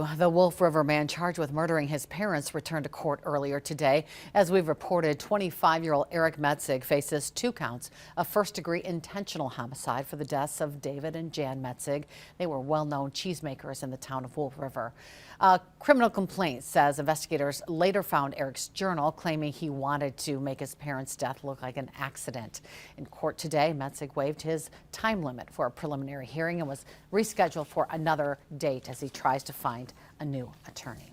The Wolf River man charged with murdering his parents returned to court earlier today. As we've reported, 25-year-old Erik Metzig faces 2 counts of first-degree intentional homicide for the deaths of David and Jan Metzig. They were well-known cheesemakers in the town of Wolf River. A criminal complaint says investigators later found Erik's journal claiming he wanted to make his parents' death look like an accident. In court today, Metzig waived his time limit for a preliminary hearing and was rescheduled for another date as he tries to find a new attorney.